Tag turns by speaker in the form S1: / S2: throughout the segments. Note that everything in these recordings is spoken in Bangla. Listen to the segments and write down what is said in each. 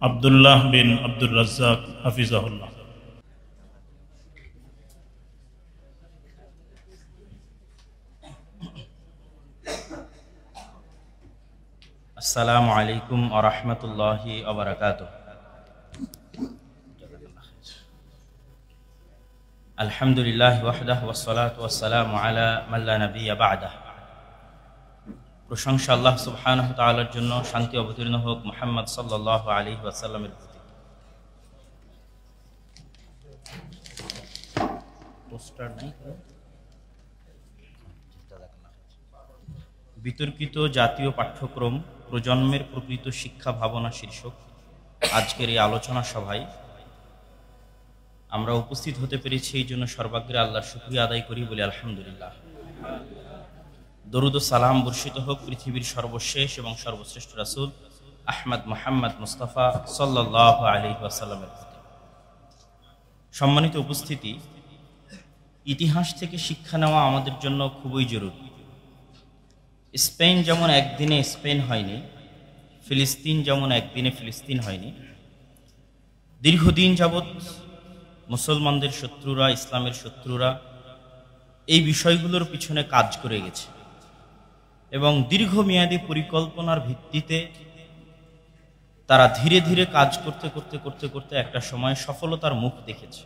S1: আব্দুল্লাহ বিন আব্দুর রাজ্জাক হাফিজাহুল্লাহ।
S2: আসসালামু আলাইকুম ওয়া রাহমাতুল্লাহি ওয়া বারাকাতুহু। আলহামদুলিল্লাহ ওয়াহদাহু ওয়াসসালাতু ওয়াসসালামু আলা মান লা নাবিয়্যা বা'দাহু। প্রশংসা আল্লাহ সুবহানাহু ওয়া তাআলার জন্য, শান্তি অবতীর্ণ হোক মুহাম্মদ সাল্লাল্লাহু আলাইহি ওয়াসাল্লামের প্রতি। বিতর্কিত জাতীয় পাঠ্যক্রম প্রজন্মের প্রকৃত শিক্ষা ভাবনা শীর্ষক আজকের এই আলোচনা সভায় আমরা উপস্থিত হতে পেরেছি, এই জন্য সর্বাগ্রে আল্লাহর শুকরিয়া আদায় করি, বলি আলহামদুলিল্লাহ। দরুদ ও সালাম বর্ষিত হোক পৃথিবীর সর্বশেষ এবং সর্বশ্রেষ্ঠ রাসূল আহমদ মুহাম্মদ মুস্তাফা সাল্লাল্লাহু আলাইহি ওয়াসাল্লামের প্রতি। সম্মানিত উপস্থিতি, ইতিহাস থেকে শিক্ষা নেওয়া আমাদের জন্য খুবই জরুরি। স্পেন যেমন একদিনে স্পেন হয়নি, ফিলিস্তিন যেমন একদিনে ফিলিস্তিন হয়নি। দীর্ঘদিন যাবৎ মুসলমানদের শত্রুরা, ইসলামের শত্রুরা এই বিষয়গুলোর পিছনে কাজ করে গেছে এবং দীর্ঘমেয়াদী পরিকল্পনার ভিত্তিতে তারা ধীরে ধীরে কাজ করতে করতে করতে করতে একটা সময় সফলতার মুখ দেখেছে।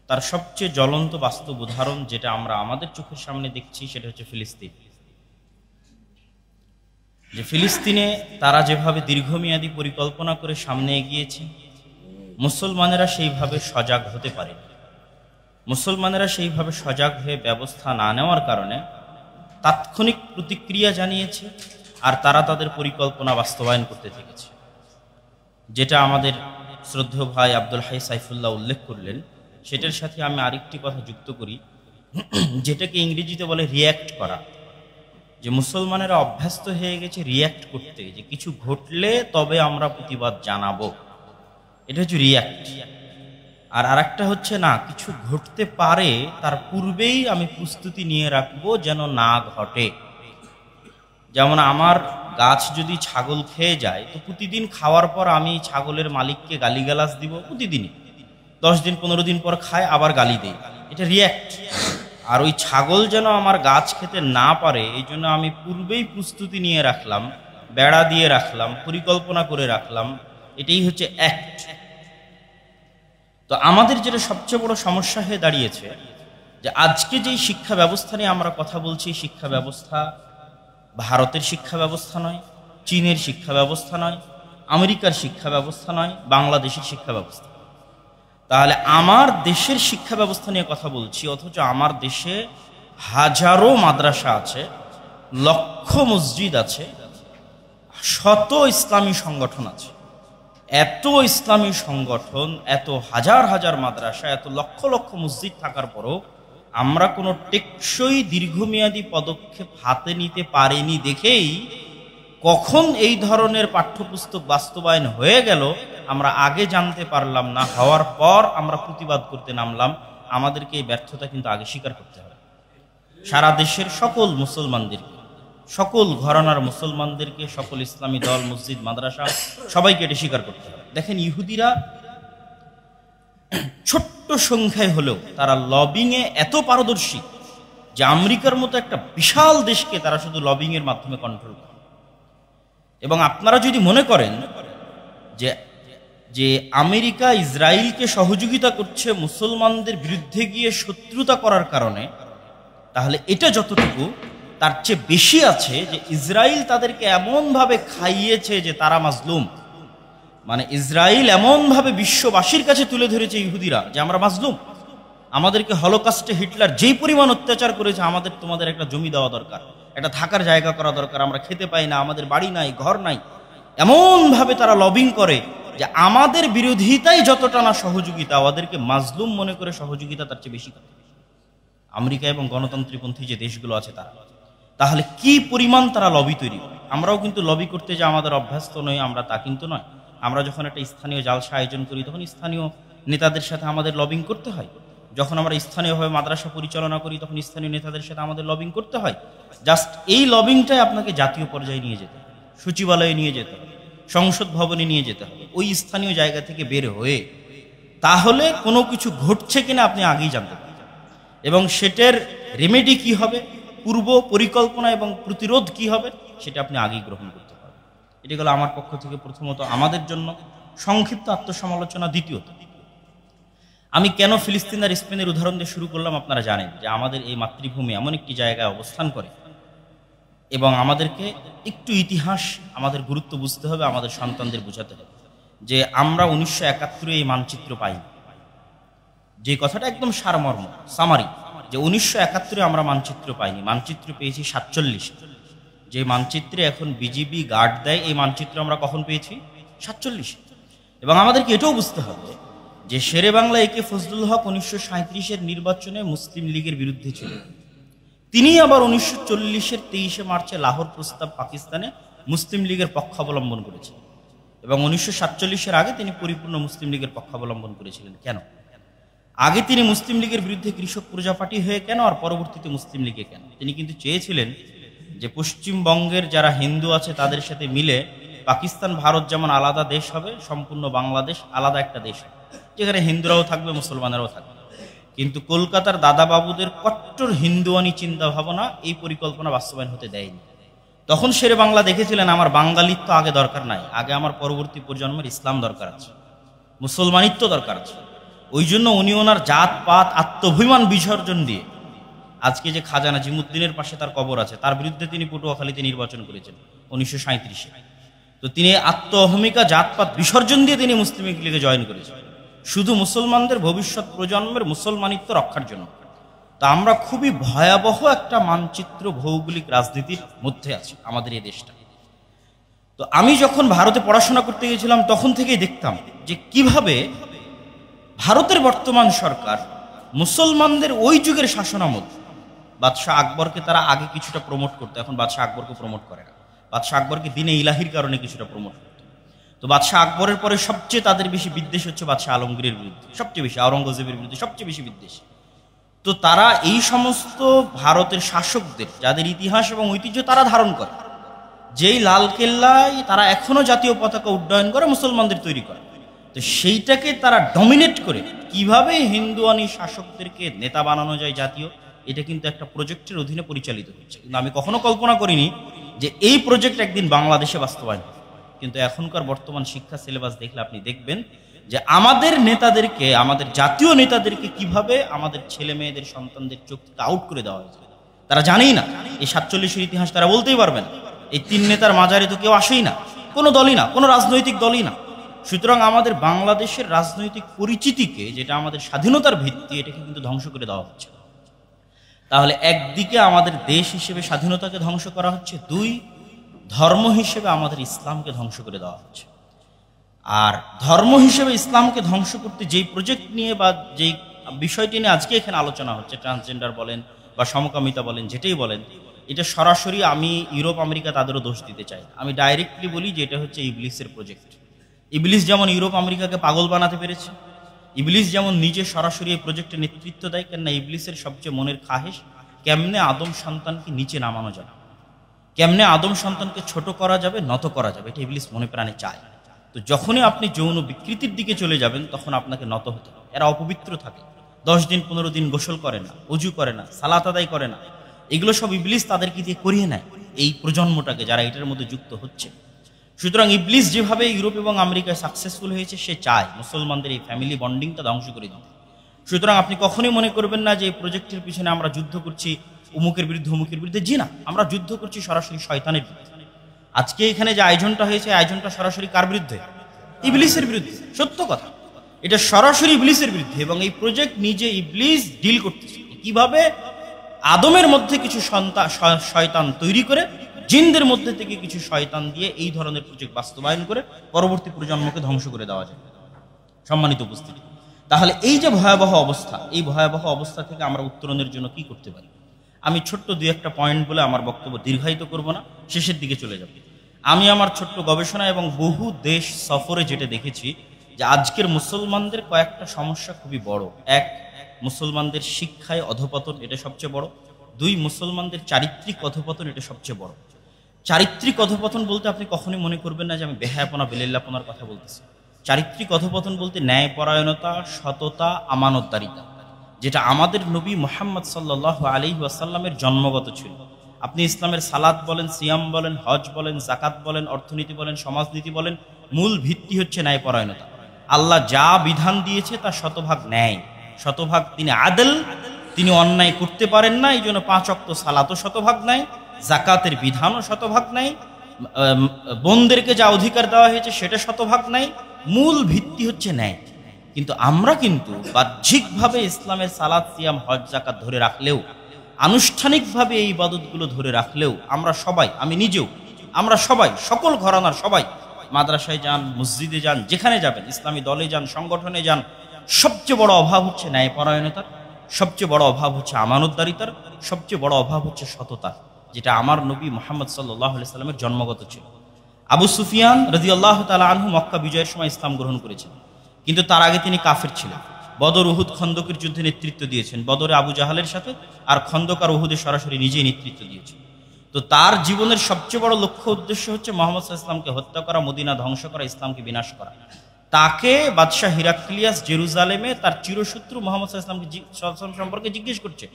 S2: তার সবচেয়ে জ্বলন্ত বাস্তব উদাহরণ যেটা আমরা আমাদের চোখের সামনে দেখছি সেটা হচ্ছে ফিলিস্তিন। যে ফিলিস্তিনে তারা যেভাবে দীর্ঘমেয়াদী পরিকল্পনা করে সামনে এগিয়েছে, মুসলমানেরা সেইভাবে সজাগ হতে পারে। মুসলমানেরা সেইভাবে সজাগ হয়ে ব্যবস্থা না নেওয়ার কারণে তাৎক্ষণিক প্রতিক্রিয়া জানিয়েছে আর তারা তাদের পরিকল্পনা বাস্তবায়ন করতে থেকেছে। যেটা আমাদের শ্রদ্ধেয় ভাই আব্দুল হাই সাইফুল্লাহ উল্লেখ করলেন, সেটার সাথে আমি আরেকটি কথা যুক্ত করি, যেটাকে ইংরেজিতে বলে রিয়্যাক্ট করা। যে মুসলমানেরা অভ্যস্ত হয়ে গেছে রিয়্যাক্ট করতে, যে কিছু ঘটলে তবে আমরা প্রতিবাদ জানাবো, এটা হচ্ছে রিয়্যাক্ট। আর আরেকটা হচ্ছে না, কিছু ঘটতে পারে তার পূর্বেই আমি প্রস্তুতি নিয়ে রাখবো যেন না ঘটে। যেমন আমার গাছ যদি ছাগল খেয়ে যায়, তো প্রতিদিন খাওয়ার পর আমি ছাগলের মালিককে গালিগালাজ দিব প্রতিদিনই, 10 দিন 15 দিন পর খায় আবার গালি দেই, এটা রিয়্যাক্ট। আর ওই ছাগল যেন আমার গাছ খেতে না পারে এই জন্য আমি পূর্বেই প্রস্তুতি নিয়ে রাখলাম, বেড়া দিয়ে রাখলাম, পরিকল্পনা করে রাখলাম, এটাই হচ্ছে অ্যাক্ট। তো আমাদের যেটা সবচেয়ে বড় সমস্যা হয়ে দাঁড়িয়েছে, যে আজকে যেই শিক্ষা ব্যবস্থা নিয়ে আমরা কথা বলছি, শিক্ষা ব্যবস্থা ভারতের শিক্ষা ব্যবস্থা নয়, চীনের শিক্ষা ব্যবস্থা নয়, আমেরিকার শিক্ষা ব্যবস্থা নয়, বাংলাদেশের শিক্ষা ব্যবস্থা। তাহলে আমার দেশের শিক্ষা ব্যবস্থা নিয়ে কথা বলছি, অথচ আমার দেশে হাজারো মাদ্রাসা আছে, লক্ষ মসজিদ আছে, শত ইসলামী সংগঠন আছে। এত ইসলামী সংগঠন, এত হাজার হাজার মাদ্রাসা, এত লক্ষ লক্ষ মসজিদ থাকার পরও আমরা কোনো টেকসই দীর্ঘমেয়াদী পদক্ষেপ হাতে নিতে পারিনি দেখেই কখন এই ধরনের পাঠ্যপুস্তক বাস্তবায়ন হয়ে গেল আমরা আগে জানতে পারলাম না, হওয়ার পর আমরা প্রতিবাদ করতে নামলাম। আমাদেরকে এই ব্যর্থতা কিন্তু আগে স্বীকার করতে হবে। সারা দেশের সকল মুসলমানদেরকে, সকল ঘরানার মুসলমানদেরকে, সকল ইসলামী দল, মসজিদ, মাদ্রাসা সবাইকে এটা স্বীকার করতে হবে। দেখেন, ইহুদিরা ছোট্ট সংখ্যায় হলেও তারা লবিংয়ে এত পারদর্শী যে আমেরিকার মতো একটা বিশাল দেশকে তারা শুধু লবিংয়ের মাধ্যমে কন্ট্রোল করে। এবং আপনারা যদি মনে করেন যে আমেরিকা ইসরায়েলকে সহযোগিতা করছে মুসলমানদের বিরুদ্ধে গিয়ে শত্রুতা করার কারণে, তাহলে এটা যতটুকু তার চেয়ে বেশি আছে যে ইসরায়েল তাদেরকে এমনভাবে খাইয়েছে যে তারা মাজলুম। মানে ইসরায়েল এমনভাবে বিশ্ববাসীর কাছে তুলে ধরেছে ইহুদিরা যে আমরা মাজলুম, আমাদেরকে হলোকাস্টে হিটলার যেই পরিমাণ অত্যাচার করেছে, আমাদের তোমাদের একটা জমি দেওয়া দরকার, একটা থাকার জায়গা করা দরকার, আমরা খেতে পাই না, আমাদের বাড়ি নাই, ঘর নাই। এমনভাবে তারা লবিং করে যে আমাদের বিরোধিতাই যতটা না সহযোগিতা, ওদেরকে মাজলুম মনে করে সহযোগিতা তার চেয়ে বেশি করে আমেরিকা এবং গণতন্ত্রীপন্থী যে দেশগুলো আছে তারা। তাহলে কি পরিমাণ তারা লবি তৈরি করে। আমরাও কিন্তু লবি করতে যে আমাদের অভ্যস্ত নই আমরা তা কিন্তু নয়। আমরা যখন একটা স্থানীয় জালসা আয়োজন করি তখন স্থানীয় নেতাদের সাথে আমাদের লবিং করতে হয়। যখন আমরা স্থানীয়ভাবে মাদ্রাসা পরিচালনা করি তখন স্থানীয় নেতাদের সাথে আমাদের লবিং করতে হয়। জাস্ট এই লবিংটাই আপনাকে জাতীয় পর্যায়ে নিয়ে যেতে হবে, সচিবালয়ে নিয়ে যেতে হবে, সংসদ ভবনে নিয়ে যেতে হবে, ওই স্থানীয় জায়গা থেকে বের হয়ে, তাহলে কোনো কিছু ঘটছে কিনা আপনি আগেই জানতে পারবেন, এবং সেটার রেমেডি কি হবে, পূর্ব পরিকল্পনা এবং প্রতিরোধ কি হবে, সেটা আপনি আগেই গ্রহণ করতে পারবেন। এটি হলো আমার পক্ষ থেকে প্রথমত আমাদের জন্য সংক্ষিপ্ত আত্মসমালোচনা। দ্বিতীয়ত, আমি কেন ফিলিস্তিন আর স্পেনের উদাহরণ দিয়ে শুরু করলাম, আপনারা জানেন যে আমাদের এই মাতৃভূমি এমন একটি জায়গায় অবস্থান করে, এবং আমাদেরকে একটু ইতিহাস, আমাদের গুরুত্ব বুঝতে হবে, আমাদের সন্তানদের বোঝাতে হবে যে আমরা 1971 এই মানচিত্র পাই, যে কথাটা একদম সারমর্ম সামারি, যে 1971 আমরা মানচিত্র পাইনি, মানচিত্র পেয়েছি 47। যে মানচিত্রে এখন বিজিবি গার্ড দেয়, এই মানচিত্র আমরা কখন পেয়েছি? 47। এবং আমাদেরকে এটাও বুঝতে হবে যে শেরে বাংলা একে ফজলুল হক 1937-এর নির্বাচনে মুসলিম লীগের বিরুদ্ধে ছিল, তিনি আবার 1940-এর 23শে মার্চে লাহোর প্রস্তাব পাকিস্তানে মুসলিম লীগের পক্ষাবলম্বন করেছেন, এবং 1947-এর আগে তিনি পরিপূর্ণ মুসলিম লীগের পক্ষাবলম্বন করেছিলেন। কেন? আগে তিনি মুসলিম লীগের বিরুদ্ধে কৃষক প্রজা পার্টি হয়ে কেন, আর পরবর্তীতে মুসলিম লীগে কেন? তিনি কিন্তু চেয়েছিলেন যে পশ্চিমবঙ্গের যারা হিন্দু আছে তাদের সাথে মিলে পাকিস্তান ভারত যেমন আলাদা দেশ হবে, সম্পূর্ণ বাংলাদেশ আলাদা একটা দেশ হবে, যেখানে হিন্দুরাও থাকবে, মুসলমানেরাও থাকবে। কিন্তু কলকাতার দাদাবাবুদের কট্টর হিন্দুয়ানি চিন্তা ভাবনা এই পরিকল্পনা বাস্তবায়ন হতে দেয়নি। তখন শেরে বাংলা দেখেছিলেন আমার বাঙালিত্ব আগে দরকার নাই, আগে আমার পরবর্তী প্রজন্মের ইসলাম দরকার আছে, মুসলমানিত্ব দরকার আছে। ওই জন্য উনি ওনার জাতপাত আত্মভিমান বিসর্জন দিয়ে, আজকে যে খাজা নাজিমুদ্দিনের পাশে তার কবর আছে, তার বিরুদ্ধে তিনি পটুয়াখালীতে নির্বাচন করেছেন 1937-এ। তো তিনি আত্ম অহমিকা জাতপাত বিসর্জন দিয়ে তিনি মুসলিম লীগে জয়েন করেছেন, শুধু মুসলমানদের ভবিষ্যৎ প্রজন্মের মুসলমানিত্ব রক্ষার জন্য। তা আমরা খুবই ভয়াবহ একটা মানচিত্র ভৌগোলিক রাজনীতির মধ্যে আছি আমাদের এই দেশটা। তো আমি যখন ভারতে পড়াশোনা করতে গেছিলাম তখন থেকেই দেখতাম যে কিভাবে ভারতের বর্তমান সরকার মুসলমানদের ওই যুগের শাসনামল, বাদশাহ আকবরকে তারা আগে কিছুটা প্রমোট করতো, এখন বাদশাহ আকবরকে প্রমোট করে না, বাদশাহ আকবরকে দিনে ইলাহির কারণে কিছুটা প্রমোট করতো। তো বাদশাহ আকবরের পরে সবচেয়ে তাদের বেশি বিদ্বেষ হচ্ছে বাদশাহ আলমগীরের বিরুদ্ধে, সবচেয়ে বেশি আওরঙ্গজেবের বিরুদ্ধে সবচেয়ে বেশি বিদ্বেষ। তো তারা এই সমস্ত ভারতের শাসকদের যাদের ইতিহাস এবং ঐতিহ্য তারা ধারণ করে, যেই লালকেল্লায় তারা এখনো জাতীয় পতাকা উড্ডয়ন করে, মুসলমানদের তৈরি করে, তো সেইটাকে তারা ডমিনেট করে কিভাবে হিন্দুয়ানি শাসকদেরকে নেতা বানানো যায় জাতীয়, এটা কিন্তু একটা প্রজেক্টের অধীনে পরিচালিত হচ্ছে। কিন্তু আমি কখনো কল্পনা করিনি যে এই প্রজেক্ট একদিন বাংলাদেশে বাস্তবায়ন হবে। কিন্তু এখনকার বর্তমান শিক্ষা সিলেবাস দেখলে আপনি দেখবেন যে আমাদের নেতাদেরকে, আমাদের জাতীয় নেতাদেরকে কিভাবে আমাদের ছেলে মেয়েদের সন্তানদের চোখ থেকে আউট করে দেওয়া হয়েছে। তারা জানেই না এই 47-এর ইতিহাস, তারা বলতেই পারবে না। এই 3 নেতার মাঝারে তো কেউ আসেই না, কোনো দলই না, কোনো রাজনৈতিক দলই না। সুতরাং আমাদের বাংলাদেশের রাজনৈতিক পরিচিতিকে, যেটা আমাদের স্বাধীনতার ভিত্তি, এটাকে কিন্তু ধ্বংস করে দেওয়া হচ্ছে। তাহলে একদিকে আমাদের দেশ হিসেবে স্বাধীনতাকে ধ্বংস করা হচ্ছে, 2 ধর্ম হিসেবে আমাদের ইসলামকে ধ্বংস করে দেওয়া হচ্ছে। আর ধর্ম হিসেবে ইসলামকে ধ্বংস করতে যেই প্রজেক্ট নিয়ে বা যেই বিষয়টি নিয়ে আজকে এখানে আলোচনা হচ্ছে, ট্রান্সজেন্ডার বলেন বা সমকামিতা বলেন, যেটাই বলেন, এটা সরাসরি আমি ইউরোপ আমেরিকা তাদেরও দোষ দিতে চাই। আমি ডাইরেক্টলি বলি যে এটা হচ্ছে ইবলিসের প্রজেক্ট। ইবলিস যেমন ইউরোপ আমেরিকাকে পাগল বানাতে পেরেছে, ইবলিস যেমন নিজে সরাসরি এই প্রজেক্টের নেতৃত্ব দেয়, কেননা ইবলিসের সবচেয়ে মনের খাহেশ কেমনে আদম সন্তানকে নিচে নামানো যাবে, কেমনে আদম সন্তানকে ছোট করা যাবে, নত করা যাবে, এটা ইবলিস মনে প্রাণে চায়। তো যখনই আপনি যৌন বিকৃতির দিকে চলে যাবেন তখন আপনাকে নত হতে হবে। এরা অপবিত্র থাকে, 10 দিন 15 দিন গোসল করে না, অজু করে না, সালাত আদায় করে না, এগুলো সব ইবলিস তাদেরকে দিয়ে করিয়ে নেয় এই প্রজন্মটাকে যারা এটার মধ্যে যুক্ত হচ্ছে। সুতরাং ইবলিস যেভাবে ইউরোপ এবং আমেরিকায় সাকসেসফুল হয়েছে, সে চায় মুসলমানদের এই ফ্যামিলি বন্ডিংটা ধ্বংস করে দিতে। সুতরাং আপনি কখনোই মনে করবেন না যে এই প্রজেক্টের পিছনে আমরা যুদ্ধ করছি উমুকের বিরুদ্ধে উমুকের বিরুদ্ধে। জি না, আমরা যুদ্ধ করছি সরাসরি শয়তানের বিরুদ্ধে। আজকে এখানে যে আয়োজনটা হয়েছে, আয়োজনটা সরাসরি কার বিরুদ্ধে? ইবলিসের বিরুদ্ধে। সত্য কথা, এটা সরাসরি ইবলিসের বিরুদ্ধে। এবং এই প্রজেক্ট নিজে ইবলিস ডিল করতেছে কিভাবে আদমের মধ্যে কিছু শয়তান তৈরি করে, জিনদের মধ্যে থেকে কিছু শয়তান দিয়ে এই ধরনের প্রজেক্ট বাস্তবায়ন করে পরবর্তী প্রজন্মকে ধ্বংস করে দেওয়া যায়। সম্মানিত উপস্থিতি, তাহলে এই যে ভয়াবহ অবস্থা, এই ভয়াবহ অবস্থা থেকে আমরা উত্তরণের জন্য কি করতে পারি? আমি ছোট্ট 2-1টা পয়েন্ট বলে আমার বক্তব্য দীর্ঘায়িত করব না, শেষের দিকে চলে যাব। আমি আমার ছোট্ট গবেষণা এবং বহু দেশ সফরে যেটা দেখেছি যে আজকের মুসলমানদের কয়েকটা সমস্যা খুবই বড়। 1, মুসলমানদের শিক্ষায় অধপতন, এটা সবচেয়ে বড়। 2, মুসলমানদের চারিত্রিক অধপতন, এটা সবচেয়ে বড়। চারিত্রিক অধপতন বলতে আপনি কখনোই মনে করবেন না যে আমি বেহায়াপনা বেলিল্লাপনার কথা বলতেছি। চারিত্রিক অধপতন বলতে ন্যায়পরায়ণতা, সততা, আমানতদারিতা, যেটা আমাদের নবী মুহাম্মদ সাল্লাল্লাহু আলাইহি ওয়াসাল্লামের জন্মগত ছিল। আপনি ইসলামের সালাত বলেন, সিয়াম বলেন, হজ বলেন, জাকাত বলেন, অর্থনীতি বলেন, সমাজনীতি বলেন, মূল ভিত্তি হচ্ছে ন্যায়পরায়ণতা। আল্লাহ যা বিধান দিয়েছে তা শতভাগ ন্যায়, শতভাগ তিনি আদল, তিনি অন্যায় করতে পারেন না। এই জন্য 5 ওয়াক্ত সালাতও শতভাগ ন্যায়, জাকাতের বিধানও শতভাগ ন্যায়, বোনদেরকে যা অধিকার দেওয়া হয়েছে সেটা শতভাগ ন্যায়। মূল ভিত্তি হচ্ছে ন্যায়। কিন্তু আমরা কিন্তু বাহ্যিকভাবে ইসলামের সালাত, সিয়াম, হজ, জাকাত ধরে রাখলেও, আনুষ্ঠানিকভাবে এই ইবাদতগুলো ধরে রাখলেও আমরা সবাই, আমি নিজেও, আমরা সবাই, সকল ঘরানার সবাই মাদ্রাসায় যান, মসজিদে যান, যেখানে যাবেন, ইসলামী দলে যান, সংগঠনে যান, সবচেয়ে বড় অভাব হচ্ছে ন্যায়পরায়ণতার, সবচেয়ে বড় অভাব হচ্ছে আমানতদারিতার, সবচেয়ে বড় অভাব হচ্ছে সততার, যেটা আমার নবী মুহাম্মদ সাল্লাল্লাহু আলাইহি সাল্লামের জন্মগত ছিল। আবু সুফিয়ান রাদিয়াল্লাহু তাআলা আনহু মক্কা বিজয়ের সময় ইসলাম গ্রহণ করেছেন, কিন্তু তার আগে তিনি কাফের ছিলেন। বদর, উহুদ, খন্দকের যুদ্ধে নেতৃত্ব দিয়েছেন, বদরে আবু জাহালের সাথে, আর খন্দক আর উহুদে সরাসরি নিজেই নেতৃত্ব দিয়েছেন। তো তার জীবনের সবচেয়ে বড় লক্ষ্য উদ্দেশ্য হচ্ছে মুহাম্মদ সাল্লাল্লাহু আলাইহি ওয়াসাল্লামকে হত্যা করা, মদিনা ধ্বংস করা, ইসলামকে বিনাশ করা। তাকে বাদশাহ হিরাক্লিয়াস জেরুজালেমে তার চিরশত্রু মুহাম্মদ সাল্লাল্লাহু আলাইহি ওয়াসাল্লাম সম্পর্কে জিজ্ঞেস করছে।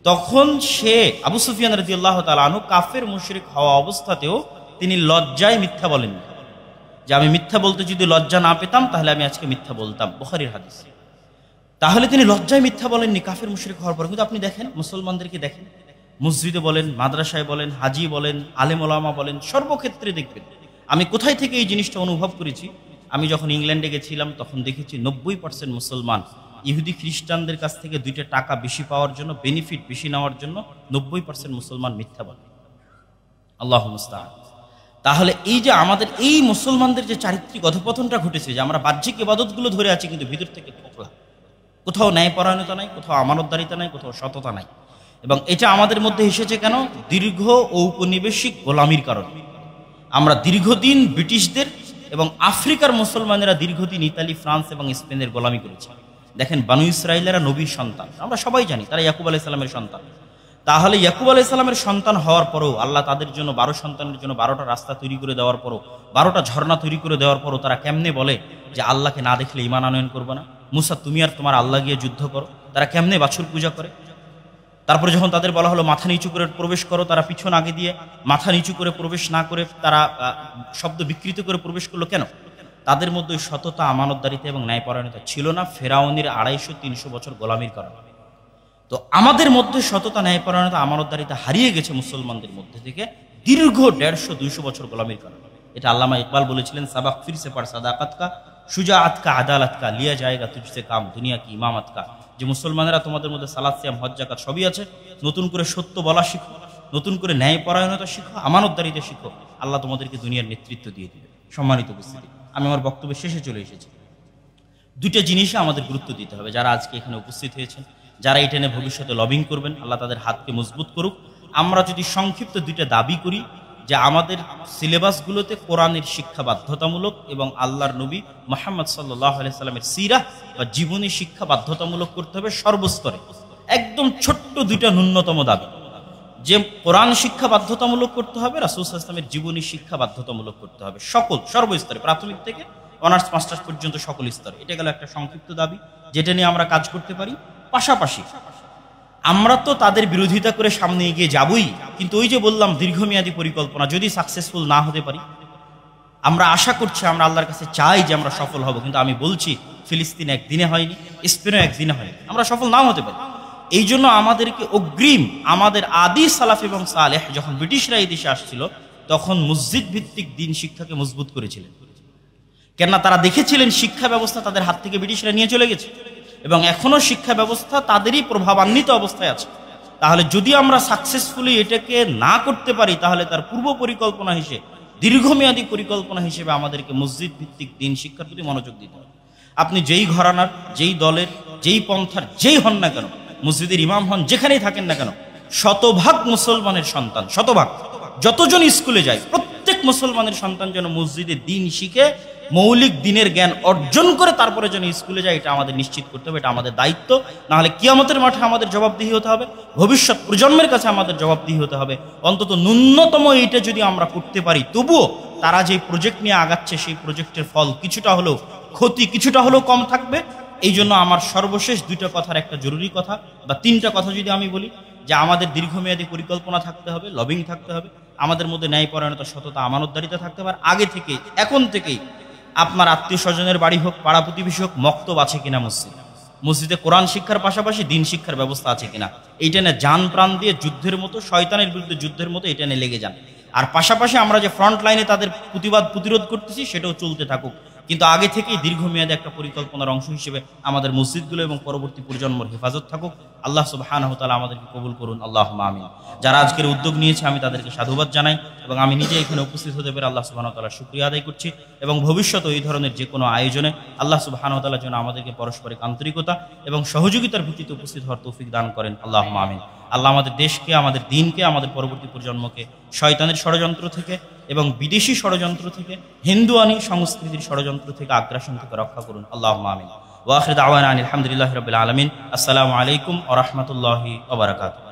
S2: তখন সে আবু সুফিয়ান রাদিয়াল্লাহু তাআলা আনহু কাফের মুশরিক হওয়া অবস্থাতেও তিনি লজ্জায় মিথ্যা বলেননি, যে আমি মিথ্যা বলতে যদি লজ্জা না পেতাম তাহলে আমি আজকে মিথ্যা বলতাম, বুখারীর হাদিস। তাহলে তিনি লজ্জায় মিথ্যা বলেননি কাফের মুশরিক হওয়ার পর। কিন্তু আপনি দেখেন, মুসলমানদেরকে দেখেন, মসজিদে বলেন, মাদ্রাসায় বলেন, হাজি বলেন, আলেম ওলামা বলেন, সর্বক্ষেত্রে দেখবেন। আমি কোথায় থেকে এই জিনিসটা অনুভব করেছি, আমি যখন ইংল্যান্ডে গেছিলাম তখন দেখেছি 90% মুসলমান ইহুদি খ্রিস্টানদের কাছ থেকে 2টা টাকা বেশি পাওয়ার জন্য, বেনিফিট বেশি নেওয়ার জন্য 90% মুসলমান মিথ্যা বলে। আল্লাহু মুস্তাআন। তাহলে এই যে আমাদের এই মুসলমানদের যে চারিত্রিক অধপতনটা ঘটেছে, যে আমরা বাহ্যিক ইবাদতগুলো ধরে আছি কিন্তু ভিতর থেকে খোকলা, কোথাও ন্যায়পরায়ণতা নাই, কোথাও আমানতদারিতা নাই, কোথাও সততা নাই। এবং এটা আমাদের মধ্যে এসেছে কেন? দীর্ঘ ঔপনিবেশিক গোলামির কারণে। আমরা দীর্ঘদিন ব্রিটিশদের এবং আফ্রিকার মুসলমানেরা দীর্ঘদিন ইতালি, ফ্রান্স এবং স্পেনের গোলামি করেছে। দেখেন, বানু ইসরাইলেরা নবীর সন্তান, আমরা সবাই জানি তারা ইয়াকুব আলাইহিস সালামের সন্তান। তাহলে ইয়াকুব আলাইহিস সালামের সন্তান হওয়ার পরও আল্লাহ তাদের জন্য 12 সন্তানের জন্য 12টা রাস্তা তৈরি করে দেওয়ার পরও, 12টা ঝর্ণা তৈরি করে দেওয়ার পরও তারা কেমনে বলে যে আল্লাহকে না দেখলে ঈমান আনয়ন করবে না? মুসা, তুমি আর তোমার আল্লাহ গিয়ে যুদ্ধ করো। তারা কেমনে বাছুর পূজা করে? তারপরে যখন তাদের বলা হলো মাথা নিচু করে প্রবেশ করো, তারা পিছন আগে দিয়ে মাথা নিচু করে প্রবেশ না করে তারা শব্দ বিকৃত করে প্রবেশ করলো। কেন? তাদের মধ্যে সততা, আমানতদারিতা এবং ন্যায়পরায়ণতা ছিল না, ফেরাউনের 250-300 বছর গোলামির কারণে। তো আমাদের মধ্যে সততা, ন্যায়পরায়ণতা, আমানতদারিতা হারিয়ে গেছে মুসলমানদের মধ্যে থেকে দীর্ঘ 150-200 বছর গোলামির কারণে। এটা আল্লামা ইকবাল বলেছিলেন, সাবাক ফিরসে পার সাদাকাত কা, শুজাআত কা, আদালত কা, লিয়া জায়েগা তুঝসে কাম, দুনিয়া কি ইমামত কা। যে মুসলমানেরা, তোমাদের মধ্যে সালাত, সিয়াম, হজ, যাকাত সবই আছে, নতুন করে সত্য বলা শিখো, নতুন করে ন্যায়পরায়ণতা শিখো, আমানতদারিতা শিখো, আল্লাহ তোমাদেরকে দুনিয়ার নেতৃত্ব দিয়ে দিবে। সম্মানিত উপস্থিতি, আমি আমার বক্তব্যের শেষে চলে এসেছি। 2টা জিনিসে আমাদের গুরুত্ব দিতে হবে। যারা আজকে এখানে উপস্থিত হয়েছেন, যারা এটা নিয়ে ভবিষ্যতে লবিং করবেন, আল্লাহ তাদের হাতকে মজবুত করুক। আমরা যদি সংক্ষিপ্ত 2টা দাবি করি যে আমাদের সিলেবাসগুলোতে কোরআনের শিক্ষা বাধ্যতামূলক এবং আল্লাহর নবী মুহাম্মদ সাল্লাল্লাহু আলাইহি সাল্লামের সিরাহ বা জীবনী শিক্ষা বাধ্যতামূলক করতে হবে সর্বস্তরে। একদম ছোট্ট 2টা ন্যূনতম দাবি, যে কোরআন শিক্ষা বাধ্যতামূলক করতে হবে, রাসূল সাল্লাল্লাহু আলাইহি ওয়াসাল্লামের জীবনী শিক্ষা বাধ্যতামূলক করতে হবে সর্বস্তরে, প্রাথমিক থেকে অনার্স মাস্টার্স পর্যন্ত সকল স্তরে। এটা গেল একটা সংক্ষিপ্ত দাবি, যেটা নিয়ে আমরা কাজ করতে পারি। পাশাপাশি আমরা তো তাদের বিরোধিতা করে সামনে এগিয়ে যাবই, কিন্তু ওই যে বললাম দীর্ঘমেয়াদী পরিকল্পনা, যদি সাকসেসফুল না হতে পারি, আমরা আশা করছি, আমরা আল্লাহর কাছে চাই যে আমরা সফল হব, কিন্তু আমি বলছি ফিলিস্তিন একদিনে হয়নি, স্পেনও একদিনে হয়নি, আমরা সফল নাও হতে পারি। এই জন্য আমাদেরকে অগ্রিম, আমাদের আদি সালাফ এবং সালেহ যখন ব্রিটিশরা এই দেশে আসছিল তখন মসজিদ ভিত্তিক দিন শিক্ষাকে মজবুত করেছিলেন। কেননা তারা দেখেছিলেন শিক্ষা ব্যবস্থা তাদের হাত থেকে ব্রিটিশরা নিয়ে চলে গেছে এবং এখনো শিক্ষা ব্যবস্থা তাদেরই প্রভাবান্বিত অবস্থায় আছে। তাহলে যদি আমরা সাকসেসফুলি এটাকে না করতে পারি, তাহলে তার পূর্ব পরিকল্পনা হিসেবে, দীর্ঘমেয়াদী পরিকল্পনা হিসেবে আমাদেরকে মসজিদ ভিত্তিক দিন শিক্ষার প্রতি মনোযোগ দিতে হবে। আপনি যেই ঘরানার, যেই দলের, যেই পন্থার, যেই হন না কেন, মসজিদের ইমাম হন, যেখানেই থাকেন না কেন, শতভাগ মুসলমানের সন্তান, শতভাগ, যতজন স্কুলে যায় প্রত্যেক মুসলমানের সন্তান যেন মসজিদে দিন শিখে মৌলিক দিনের জ্ঞান অর্জন করে তারপরে যেন স্কুলে যায়, এটা আমাদের নিশ্চিত করতে হবে, এটা আমাদের দায়িত্ব। নাহলে কিয়ামতের মাঠে আমাদের জবাবদিহি হতে হবে, ভবিষ্যৎ প্রজন্মের কাছে আমাদের জবাবদিহি হতে হবে। অন্তত ন্যূনতম এইটা যদি আমরা করতে পারি, তবুও তারা যে প্রজেক্ট নিয়ে আগাচ্ছে সেই প্রজেক্টের ফল কিছুটা হলেও, ক্ষতি কিছুটা হলেও কম থাকবে। এই জন্য আমার সর্বশেষ দুইটা কথার একটা জরুরি কথা বা তিনটা কথা যদি আমি বলি, যে আমাদের দীর্ঘমেয়াদী পরিকল্পনা থাকতে হবে, লবিং থাকতে হবে, আমাদের মধ্যে ন্যায়পরায়ণতা, সততা, আমানতদারিতা থাকতে হবে। আগে থেকেই, এখন থেকেই আপনার আত্মীয় স্বজনের বাড়ি হোক, পাড়া প্রতিবেশী হোক, মক্তব আছে কিনা মসজিদে কোরআন শিক্ষার পাশাপাশি দিন শিক্ষার ব্যবস্থা আছে কিনা, এইটা নিয়ে যান প্রাণ দিয়ে যুদ্ধের মতো, শয়তানের বিরুদ্ধে যুদ্ধের মতো এটা নিয়ে লেগে যান। আর পাশাপাশি আমরা যে ফ্রন্ট লাইনে তাদের প্রতিরোধ করতেছি সেটাও চলতে থাকুক। কিন্তু আগে থেকেই দীর্ঘমেয়াদী একটা পরিকল্পনার অংশ হিসেবে আমাদের মসজিদগুলো এবং পরবর্তী প্রজন্মের হেফাজত থাকুক। আল্লাহ সুবহানাহু ওয়া তাআলা আমাদেরকে কবুল করুন, আল্লাহুম্মা আমিন। যারা আজকের উদ্যোগ নিয়েছে আমি তাদেরকে সাধুবাদ জানাই এবং আমি নিজে এখানে উপস্থিত হতে পেরে আল্লাহ সুবহানাহু ওয়া তাআলার শুকরিয়া আদায় করছি। এবং ভবিষ্যতে এই ধরনের যে কোনো আয়োজনে আল্লাহ সুবহানাহু ওয়া তাআলা যেন আমাদেরকে পারস্পরিক আন্তরিকতা এবং সহযোগিতার ভিত্তিতে উপস্থিত হওয়ার তৌফিক দান করেন, আল্লাহুম্মা আমিন। আল্লাহ আমাদের দেশকে, আমাদের দিনকে, আমাদের পরবর্তী প্রজন্মকে শয়তানের ষড়যন্ত্র থেকে এবং বিদেশি ষড়যন্ত্র থেকে, হিন্দুয়ানি সংস্কৃতির ষড়যন্ত্র থেকে, আগ্রাসন থেকে রক্ষা করুন, আল্লাহুম্মা আমিন। ওয়া আখিরু দাওয়ানা আনিল হামদুলিল্লাহি রাব্বিল আলামিন। আসসালামু আলাইকুম ওয়া রাহমাতুল্লাহি ওয়া বারাকাতুহু।